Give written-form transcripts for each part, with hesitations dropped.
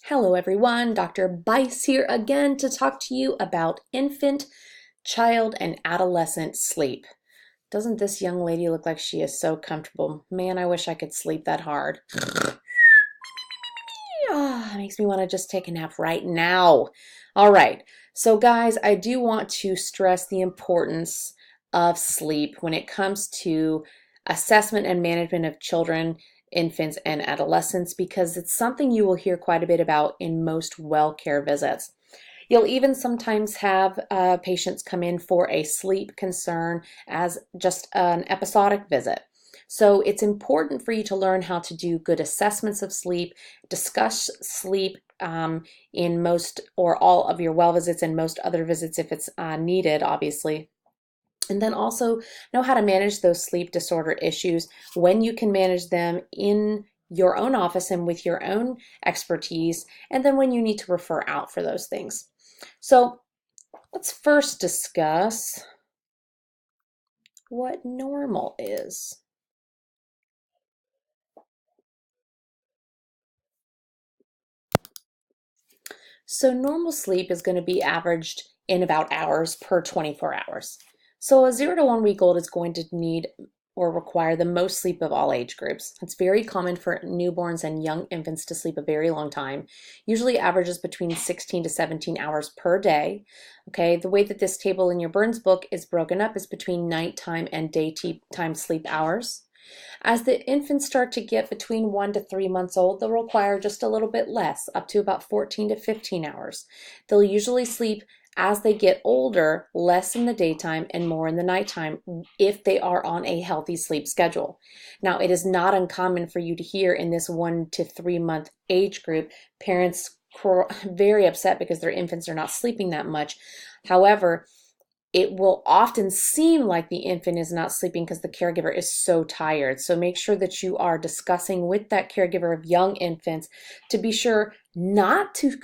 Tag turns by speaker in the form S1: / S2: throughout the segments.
S1: Hello everyone, Dr. Bice here again to talk to you about infant, child, and adolescent sleep. Doesn't this young lady look like she is so comfortable? Man, I wish I could sleep that hard. It makes me want to just take a nap right now. All right, so guys, I do want to stress the importance of sleep when it comes to assessment and management of children, infants, and adolescents because it's something you will hear quite a bit about in most well care visits. You'll even sometimes have patients come in for a sleep concern as just an episodic visit. So it's important for you to learn how to do good assessments of sleep, discuss sleep in most or all of your well visits and most other visits if it's needed, obviously. And then also know how to manage those sleep disorder issues when you can manage them in your own office and with your own expertise, and then when you need to refer out for those things. So let's first discuss what normal is. So normal sleep is going to be averaged in about hours per 24 hours. So a 0 to 1 week old is going to need or require the most sleep of all age groups. It's very common for newborns and young infants to sleep a very long time, usually averages between 16 to 17 hours per day. Okay, the way that this table in your Burns book is broken up is between nighttime and daytime sleep hours. As the infants start to get between 1 to 3 months old, they'll require just a little bit less, up to about 14 to 15 hours. They'll usually sleep as they get older, less in the daytime and more in the nighttime if they are on a healthy sleep schedule. Now, it is not uncommon for you to hear in this 1 to 3 month age group, parents very upset because their infants are not sleeping that much. However, it will often seem like the infant is not sleeping because the caregiver is so tired. So make sure that you are discussing with that caregiver of young infants to be sure not to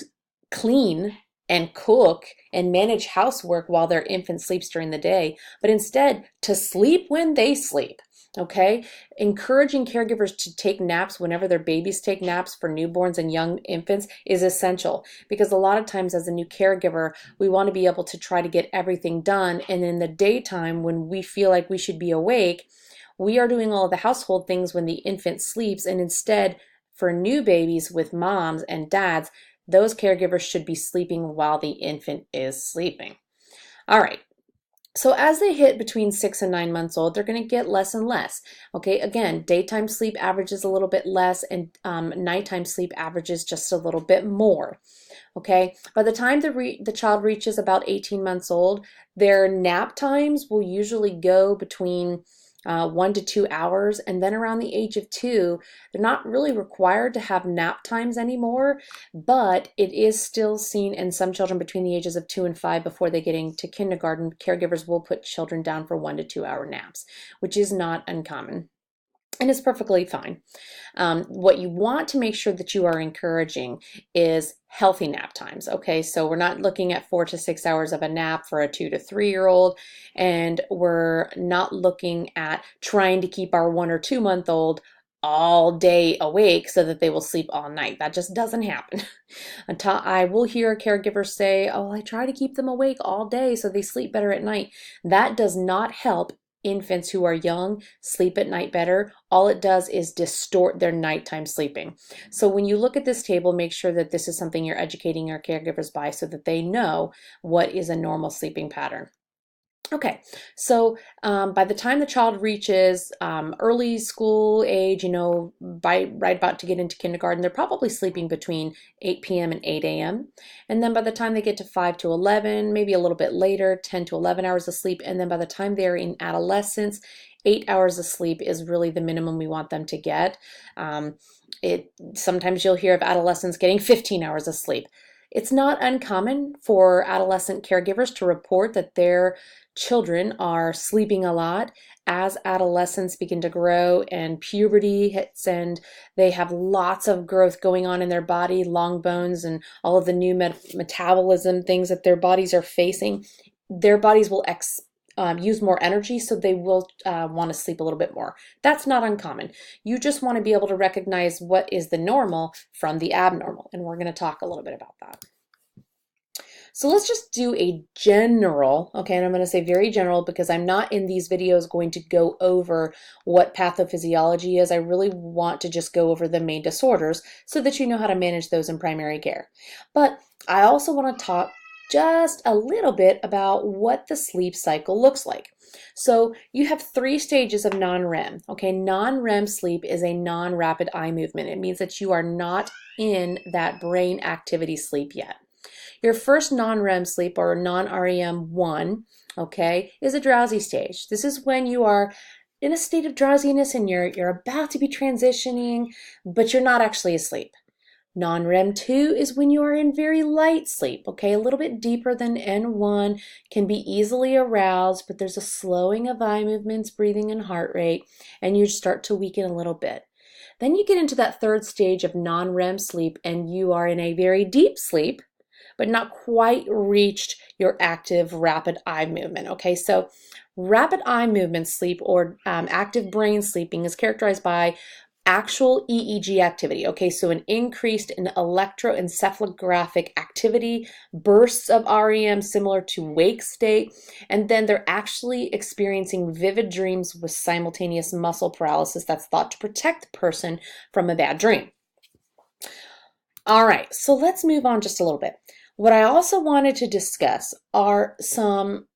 S1: clean and cook and manage housework while their infant sleeps during the day, but instead to sleep when they sleep. Okay, encouraging caregivers to take naps whenever their babies take naps for newborns and young infants is essential because a lot of times as a new caregiver, we want to be able to try to get everything done. And in the daytime, when we feel like we should be awake, we are doing all of the household things when the infant sleeps. And instead, for new babies with moms and dads, those caregivers should be sleeping while the infant is sleeping. All right. So as they hit between 6 and 9 months old, they're going to get less and less. Okay, again, daytime sleep averages a little bit less and nighttime sleep averages just a little bit more. Okay, by the time the child reaches about 18 months old, their nap times will usually go between 1 to 2 hours, and then around the age of 2, they're not really required to have nap times anymore, but it is still seen in some children between the ages of 2 and 5 before they get into kindergarten. Caregivers will put children down for 1 to 2 hour naps, which is not uncommon. And it's perfectly fine. What you want to make sure that you are encouraging is healthy nap times. Okay, so we're not looking at 4 to 6 hours of a nap for a 2 to 3 year old, and we're not looking at trying to keep our 1 or 2 month old all day awake so that they will sleep all night. That just doesn't happen. I will hear a caregiver say, "Oh, I try to keep them awake all day so they sleep better at night." That does not help infants who are young sleep at night better. All it does is distort their nighttime sleeping. So when you look at this table, make sure that this is something you're educating your caregivers by so that they know what is a normal sleeping pattern. Okay, so by the time the child reaches early school age, by right about to get into kindergarten, they're probably sleeping between 8 p.m. and 8 a.m. And then by the time they get to 5 to 11, maybe a little bit later, 10 to 11 hours of sleep. And then by the time they're in adolescence, 8 hours of sleep is really the minimum we want them to get. Sometimes you'll hear of adolescents getting 15 hours of sleep. It's not uncommon for adolescent caregivers to report that their children are sleeping a lot as adolescents begin to grow and puberty hits and they have lots of growth going on in their body, long bones and all of the new metabolism things that their bodies are facing. Their bodies will use more energy, so they will want to sleep a little bit more. That's not uncommon. You just want to be able to recognize what is the normal from the abnormal, and we're going to talk a little bit about that. So let's just do a general, okay, and I'm going to say very general because I'm not in these videos going to go over what pathophysiology is. I really want to just go over the main disorders so that you know how to manage those in primary care. But I also want to talk just a little bit about what the sleep cycle looks like. So you have 3 stages of non-REM. Okay, non-REM sleep is a non-rapid eye movement. It means that you are not in that brain activity sleep yet. Your first non-REM sleep, or non-REM 1, okay, is a drowsy stage. This is when you are in a state of drowsiness and you're about to be transitioning, but you're not actually asleep. Non-REM 2 is when you are in very light sleep, okay, a little bit deeper than N1, can be easily aroused, but there's a slowing of eye movements, breathing, and heart rate, and you start to weaken a little bit. Then you get into that 3rd stage of non-REM sleep, and you are in a very deep sleep, but not quite reached your active rapid eye movement, okay? So rapid eye movement sleep, or active brain sleeping, is characterized by actual EEG activity, okay? So an increased in electroencephalographic activity, bursts of REM similar to wake state, and then they're actually experiencing vivid dreams with simultaneous muscle paralysis that's thought to protect the person from a bad dream. All right, so let's move on just a little bit. What I also wanted to discuss are some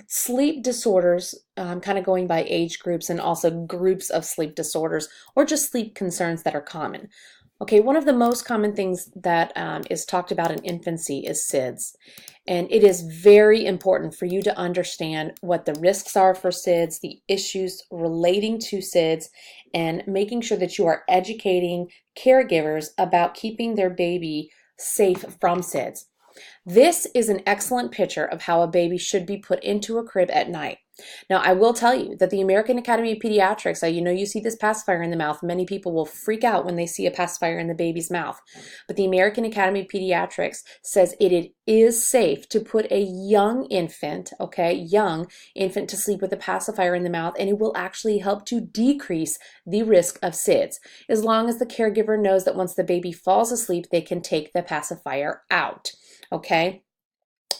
S1: sleep disorders, kind of going by age groups, and also groups of sleep disorders, or just sleep concerns that are common. Okay, one of the most common things that is talked about in infancy is SIDS. And it is very important for you to understand what the risks are for SIDS, the issues relating to SIDS, and making sure that you are educating caregivers about keeping their baby safe from SIDS. This is an excellent picture of how a baby should be put into a crib at night. Now, I will tell you that the American Academy of Pediatrics, you see this pacifier in the mouth. Many people will freak out when they see a pacifier in the baby's mouth. But the American Academy of Pediatrics says it is safe to put a young infant, to sleep with a pacifier in the mouth, and it will actually help to decrease the risk of SIDS, as long as the caregiver knows that once the baby falls asleep, they can take the pacifier out. Okay,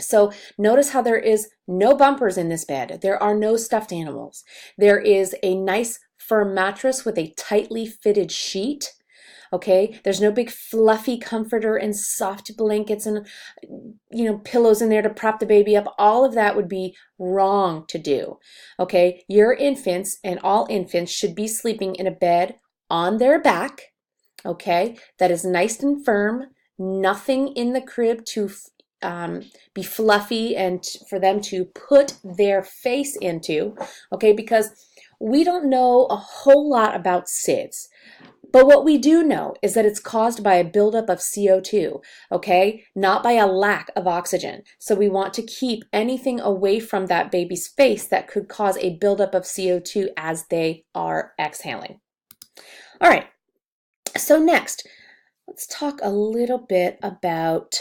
S1: so notice how there is no bumpers in this bed. There are no stuffed animals. There is a nice firm mattress with a tightly fitted sheet. Okay, there's no big fluffy comforter and soft blankets and pillows in there to prop the baby up. All of that would be wrong to do. Okay, your infants, and all infants, should be sleeping in a bed on their back. Okay, that is nice and firm. Nothing in the crib to be fluffy and for them to put their face into, okay, because we don't know a whole lot about SIDS. But what we do know is that it's caused by a buildup of CO2, okay, not by a lack of oxygen. So we want to keep anything away from that baby's face that could cause a buildup of CO2 as they are exhaling. All right, so next, let's talk a little bit about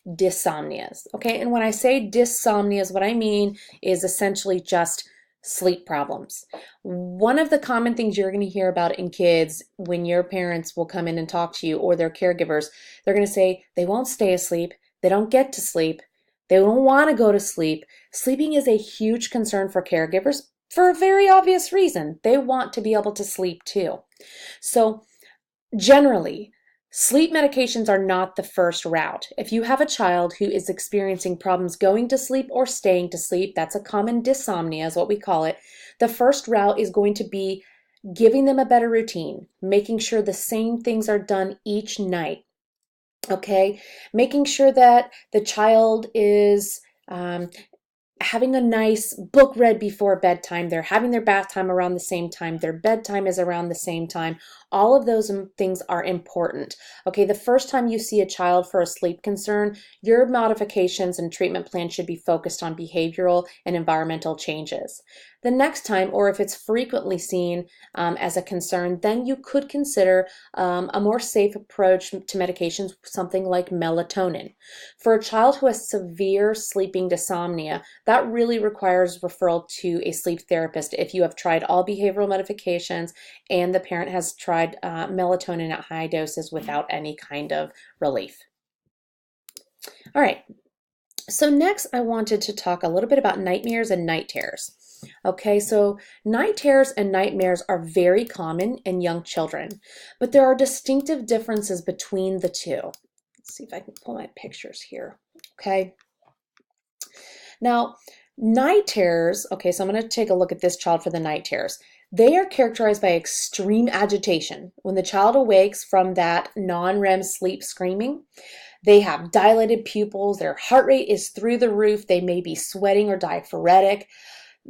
S1: dysomnias, okay? And when I say dysomnias, what I mean is essentially just sleep problems. One of the common things you're going to hear about in kids when your parents will come in and talk to you, or their caregivers, they're going to say they won't stay asleep, they don't get to sleep, they don't want to go to sleep. Sleeping is a huge concern for caregivers for a very obvious reason. They want to be able to sleep too. So generally, sleep medications are not the first route. If you have a child who is experiencing problems going to sleep or staying to sleep, that's a common dysomnia is what we call it. The first route is going to be giving them a better routine, making sure the same things are done each night. Okay, making sure that the child is having a nice book read before bedtime, they're having their bath time around the same time, their bedtime is around the same time. All of those things are important. Okay, the first time you see a child for a sleep concern, your modifications and treatment plan should be focused on behavioral and environmental changes. The next time, or if it's frequently seen as a concern, then you could consider a more safe approach to medications, something like melatonin. For a child who has severe sleeping dysomnia, that really requires referral to a sleep therapist if you have tried all behavioral modifications and the parent has tried melatonin at high doses without any kind of relief. All right, so next I wanted to talk a little bit about nightmares and night terrors. Okay, so night terrors and nightmares are very common in young children, but there are distinctive differences between the two. Let's see if I can pull my pictures here. Okay. Now, night terrors, okay, so I'm going to take a look at this child for the night terrors. They are characterized by extreme agitation. When the child awakes from that non-REM sleep screaming, they have dilated pupils, their heart rate is through the roof, they may be sweating or diaphoretic.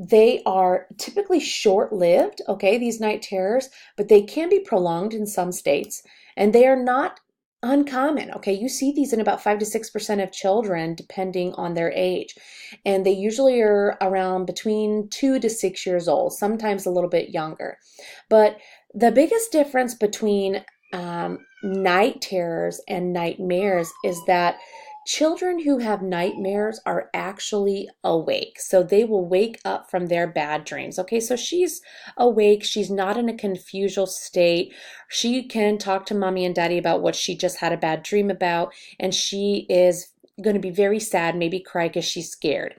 S1: They are typically short-lived, okay, these night terrors, but they can be prolonged in some states, and they are not uncommon, okay? You see these in about 5 to 6% of children, depending on their age, and they usually are around between 2 to 6 years old, sometimes a little bit younger. But the biggest difference between night terrors and nightmares is that children who have nightmares are actually awake. So they will wake up from their bad dreams. Okay, so she's awake. She's not in a confusional state. She can talk to mommy and daddy about what she just had a bad dream about, and she is going to be very sad, maybe cry because she's scared.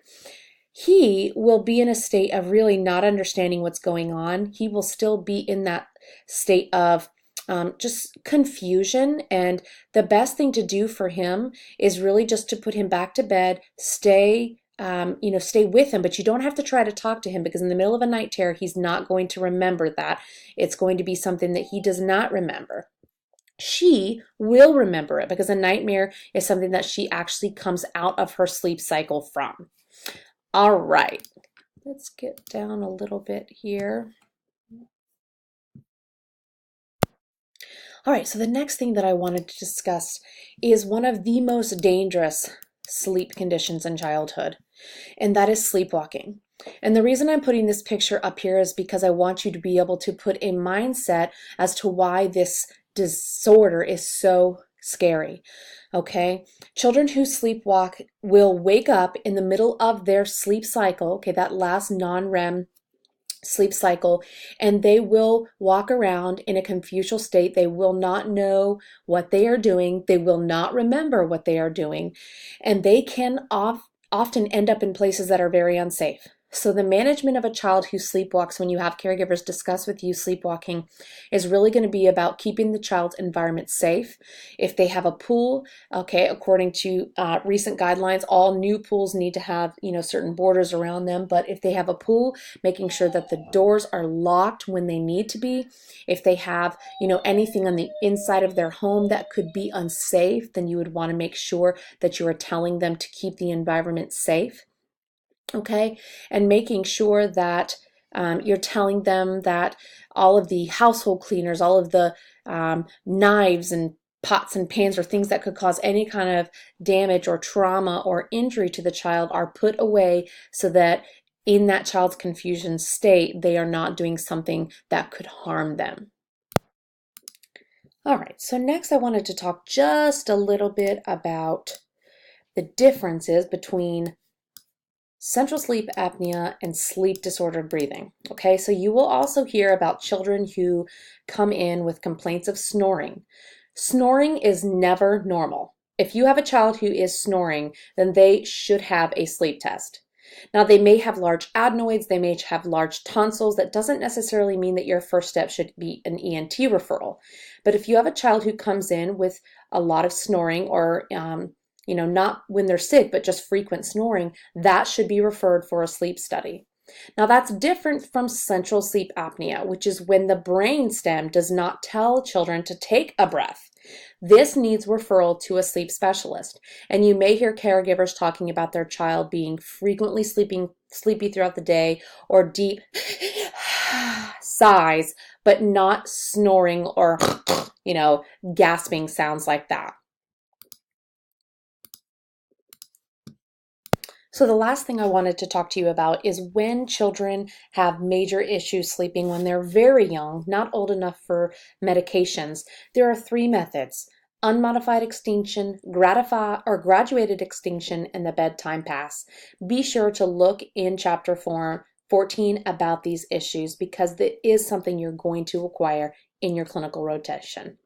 S1: He will be in a state of really not understanding what's going on. He will still be in that state of just confusion, and the best thing to do for him is really just to put him back to bed, stay with him, but you don't have to try to talk to him, because in the middle of a night terror, he's not going to remember that. It's going to be something that he does not remember. She will remember it, because a nightmare is something that she actually comes out of her sleep cycle from. All right, let's get down a little bit here. All right, so the next thing that I wanted to discuss is one of the most dangerous sleep conditions in childhood, and that is sleepwalking. And the reason I'm putting this picture up here is because I want you to be able to put a mindset as to why this disorder is so scary. Okay, children who sleepwalk will wake up in the middle of their sleep cycle, okay, that last non-REM sleep cycle, and they will walk around in a confusional state. They will not know what they are doing. They will not remember what they are doing, and they can often end up in places that are very unsafe. So the management of a child who sleepwalks, when you have caregivers discuss with you sleepwalking, is really going to be about keeping the child's environment safe. If they have a pool, okay, according to recent guidelines, all new pools need to have, certain borders around them. But if they have a pool, making sure that the doors are locked when they need to be. If they have, anything on the inside of their home that could be unsafe, then you would want to make sure that you are telling them to keep the environment safe. Okay, and making sure that you're telling them that all of the household cleaners, all of the knives and pots and pans or things that could cause any kind of damage or trauma or injury to the child are put away, so that in that child's confusion state, they are not doing something that could harm them. All right, so next I wanted to talk just a little bit about the differences between central sleep apnea and sleep disordered breathing. Okay, so you will also hear about children who come in with complaints of snoring. Snoring is never normal. If you have a child who is snoring, then they should have a sleep test. Now, they may have large adenoids, they may have large tonsils. That doesn't necessarily mean that your first step should be an ENT referral. But if you have a child who comes in with a lot of snoring, or not when they're sick, but just frequent snoring, that should be referred for a sleep study. Now, that's different from central sleep apnea, which is when the brain stem does not tell children to take a breath. This needs referral to a sleep specialist. And you may hear caregivers talking about their child being frequently sleepy throughout the day, or deep sighs, but not snoring or, gasping sounds like that. So the last thing I wanted to talk to you about is when children have major issues sleeping when they're very young, not old enough for medications. There are 3 methods: unmodified extinction, graduated extinction, and the bedtime pass. Be sure to look in chapter 14 about these issues because it is something you're going to require in your clinical rotation.